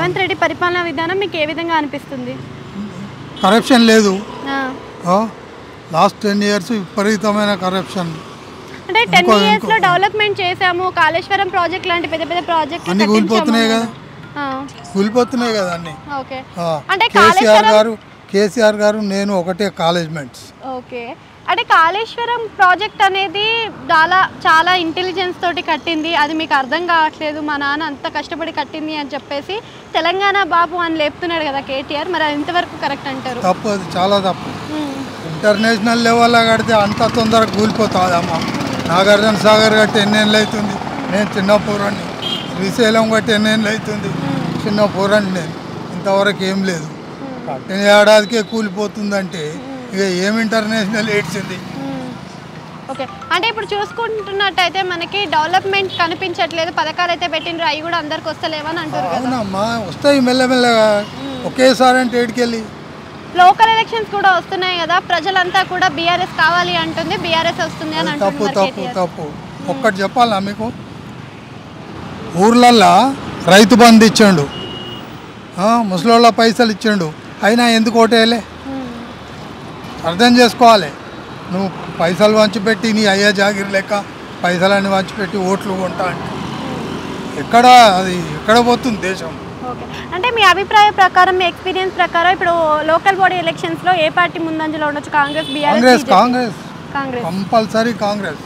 రేవంత్ రెడ్డి పరిపాలనా విధానం మీకు ఏ విధంగా అనిపిస్తుంది? కరప్షన్ లేదు. లాస్ట్ 10 years విపరీతమైన కరప్షన్. అంటే 10 years లో డెవలప్మెంట్ చేసాము, కాళేశ్వరం ప్రాజెక్ట్ లాంటి పెద్ద పెద్ద ప్రాజెక్టులు అన్ని కూలిపోతున్నాయి కదా, కూలిపోతున్నాయి కదా అన్ని. ఓకే. అంటే కేసీఆర్ గారు నేను ఒకటే కాలేజ్ మెంట్స్. ఓకే. అంటే కాళేశ్వరం ప్రాజెక్ట్ అనేది చాలా ఇంటెలిజెన్స్ తోటి కట్టింది, అది మీకు అర్థం కావట్లేదు, మా నాన్న అంత కష్టపడి కట్టింది అని చెప్పేసి తెలంగాణ బాబు అని లేపుతున్నాడు కదా కేటీఆర్. మరి అది ఎంతవరకు కరెక్ట్ అంటారు? తప్పు, అది చాలా తప్పు. ఇంటర్నేషనల్ లెవెల్లో కడితే అంత తొందరగా కూలిపోతుందమ్మా. నాగార్జున సాగర్ కట్టి ఎన్ని ఏళ్ళు అవుతుంది, నేను చిన్న పూరాన్ని. శ్రీశైలం కట్టి ఎన్ని ఏళ్ళు అవుతుంది, చిన్న పూరాన్ని. నేను ఇంతవరకు ఏం లేదు. కట్టిన ఏడాదికే కూలిపోతుందంటే ఇక ఏం ఇంటర్నేషనల్ ఎయిడ్స్. ఓకే. అంటే ఇప్పుడు చూసుకుంటున్నట్టయితే మనకి డెవలప్మెంట్ కనిపించట్లేదు, పథకాలు అయితే పెట్టిండ్రు, అవి కూడా అందరికి వస్తలేవని అంటారు. అవునమ్మా, వస్తాయి మెల్లమెల్లగా, ఒకేసారి అంటే ఏడికెళ్ళి. లోకల్ ఎలక్షన్స్ కూడా వస్తున్నాయి కదా, ప్రజలంతా కూడా బీఆర్ఎస్ కావాలి అంటుంది, బీఆర్ఎస్ వస్తుంది అని అంటున్నారు. తప్పు. ఒక్కటి చెప్పాలా మీకు, ఊర్లల్లో రైతు బంధు ఇచ్చిండు, ముసలోళ్ళ పైసలు ఇచ్చిండు, అయినా ఎందుకు ఓటేయలే? అర్థం చేసుకోవాలి. నువ్వు పైసలు వంచిపెట్టి నీ అయ్యా జాగిరి లెక్క పైసలన్నీ వంచిపెట్టి ఓట్లు కొంటా అంటే ఎక్కడ పోతుంది దేశం? అంటే మీ అభిప్రాయ ప్రకారం, మీ ఎక్స్పీరియన్స్ ప్రకారం ఇప్పుడు లోకల్ బాడీ ఎలక్షన్స్లో ఏ పార్టీ ముందంజలో ఉండొచ్చు? కాంగ్రెస్, బీఆర్ఎస్? కాంగ్రెస్ కంపల్సరీ కాంగ్రెస్.